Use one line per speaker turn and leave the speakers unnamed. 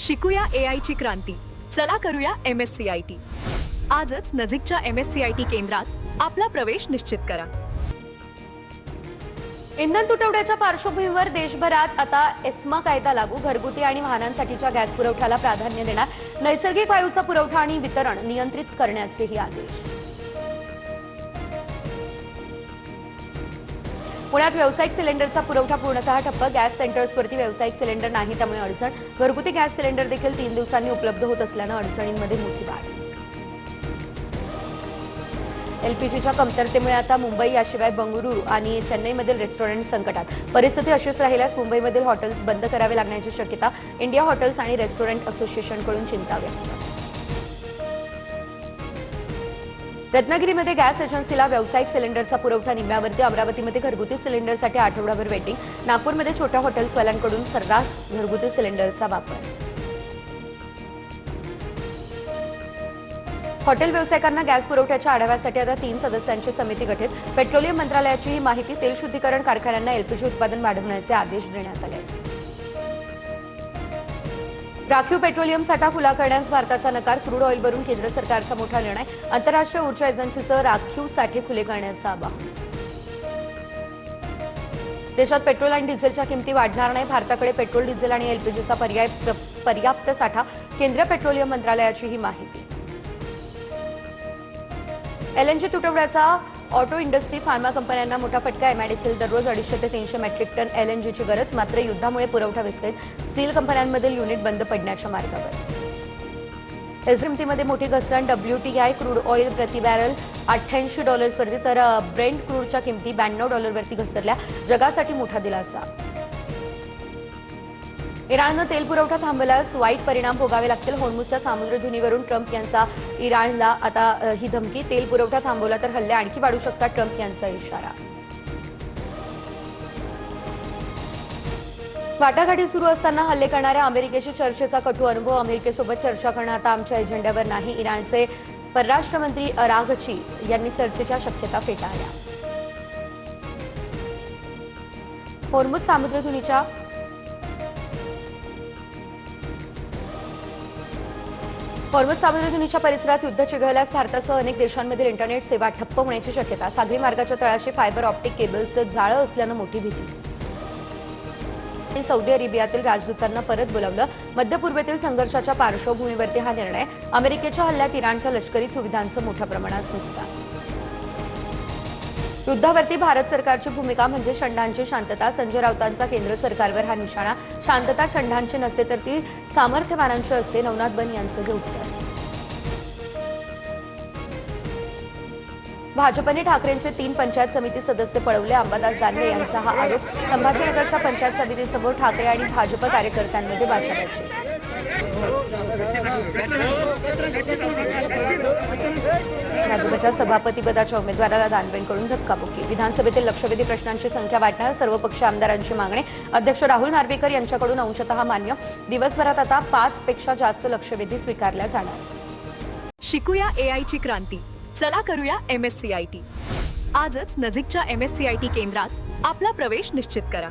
शिकूया AI ची क्रांती. चला करूया MSCIT. आजच नजीकच्या MSCIT केंद्रात आपला प्रवेश निश्चित करा.
इंधन तुटवड्याच्या पार्श्वभूमीवर देशभरात आता एस्मा कायदा लागू. घरगुती आणि वाहनांसाठीच्या गॅस पुरवठ्याला प्राधान्य देणार. नैसर्गिक वायूचा पुरवठा आणि वितरण नियंत्रित करण्याचेही आदेश. पुण्यात व्यावसायिक सिलेंडरचा पुरवठा पूर्णतः ठप्प. गॅस सेंटर्सवरती व्यावसायिक सिलेंडर नाही, त्यामुळे अडचण. घरगुती गॅस सिलेंडर देखील 3 दिवसांनी उपलब्ध होत असल्यानं अडचणींमध्ये मोठी वाढ. एलपीजीच्या कमतरतेमुळे आता मुंबई याशिवाय बंगळुरू आणि चेन्नईमधील रेस्टॉरंट संकटात. परिस्थिती अशीच राहिल्यास मुंबईमधील हॉटेल्स बंद करावे लागण्याची शक्यता. इंडिया हॉटेल्स आणि रेस्टॉरंट असोसिएशनकडून चिंता व्यक्त. रत्नागिरीमध्ये गॅस एजन्सीला व्यावसायिक सिलेंडरचा पुरवठा निम्म्यावरती. अमरावतीमध्ये घरगुती सिलेंडरसाठी आठवडाभर वेटिंग. नागपूरमध्ये छोट्या हॉटेल्सवाल्यांकडून सर्रास घरगुती सिलेंडरचा वापर. हॉटेल व्यावसायिकांना गॅस पुरवठ्याच्या आढाव्यासाठी आता 3 सदस्यांची समिती गठीत. पेट्रोलियम मंत्रालयाची ही माहिती. तेल शुद्धीकरण कारखान्यांना एलपीजी उत्पादन वाढवण्याचे आदेश देण्यात आले. राखीव पेट्रोलियम साठा खुला करण्यास भारताचा नकार. क्रूड ऑइलवरून केंद्र सरकारचा मोठा निर्णय. आंतरराष्ट्रीय ऊर्जा एजन्सीचं राखीव साठे खुले करण्याचं आवाहन. देशात पेट्रोल आणि डिझेलच्या किमती वाढणार नाही. भारताकडे पेट्रोल, डिझेल आणि एलपीजीचा पर्याप्त साठा. केंद्रीय पेट्रोलियम मंत्रालयाची ही माहिती. एलएनजी तुटवड्याचा ऑटो इंडस्ट्री, फार्मा कंपन्यांना मोठा फटका. एमआयडीसीएल दररोज 250 ते 300 मेट्रिक टन एलएनजीची गरज. मात्र युद्धामुळे पुरवठा विस्कळीत. स्टील कंपन्यांमधील युनिट बंद पडण्याच्या मार्गावर. किमतीमध्ये मोठी घसरण. WTI क्रूड ऑइल प्रति बॅरल $88 वरती, तर ब्रेंट क्रूडच्या किमती $92 वरती घसरल्या. जगासाठी मोठा दिलासा. इराणनं तेल पुरवठा थांबवल्यास वाईट परिणाम भोगावे लागतील. होर्मुझच्या सामुद्रधुनीवरून ट्रम्प यांचा इराणला आता ही धमकी. तेल पुरवठा थांबवला तर हल्ले आणखी वाढू शकतात, ट्रम्प यांचा इशारा. वाटाघाटी सुरू असताना हल्ले करणाऱ्या अमेरिकेची चर्चेचा कटू अनुभव. अमेरिकेसोबत चर्चा करणं आता आमच्या एजेंड्यावर नाही. इराणचे परराष्ट्र मंत्री अराघची यांनी चर्चेच्या शक्यता फेटाळल्या. होर्मुझ सामुद्रधुनीच्या परिसरात युद्ध चिघळल्यास भारतासह अनेक देशांमधील इंटरनेट सेवा ठप्प होण्याची शक्यता. सागरी मार्गाच्या तळाशी फायबर ऑप्टिक केबल्सचं जाळं असल्यानं मोठी भीती. सौदी अरेबियातील राजदूतांना परत बोलावलं. मध्य पूर्वेतील संघर्षाच्या पार्श्वभूमीवरती हा निर्णय. अमेरिकेच्या हल्ल्यात इराणच्या लष्करी सुविधांचं मोठ्या प्रमाणात नुकसान. युद्धावरती भारत सरकारची भूमिका म्हणजे शंडांची शांतता. संजय राऊतांचा केंद्र सरकारवर हा निशाणा. शांतता शंडांची नसते तर ती सामर्थ्यवानांची असते. नवनाथ बन यांचं हे उत्तर. भाजपने ठाकरेंचे 3 पंचायत समिती सदस्य पळवले. अंबादास दानवे यांचा हा आरोप. संभाजीनगरच्या पंचायत समितीसमोर ठाकरे आणि भाजप कार्यकर्त्यांमध्ये बाचाबाची. भाजपच्या सभापतीपदाच्या उमेदवाराला दानवेंकडून धक्काबुक्की. विधानसभेतील लक्षवेधी प्रश्नांची संख्या वाढणार. सर्वपक्षीय आमदारांची मागणी. अध्यक्ष राहुल नार्वेकर यांच्याकडून अंशतः मान्य. दिवसभरात आता 5 पेक्षा जास्त लक्षवेधी स्वीकारल्या जाणार.
शिकूया AI ची क्रांती. चला करूया MSCIT. आजच नजीकच्या MSCIT केंद्रात आपला प्रवेश निश्चित करा.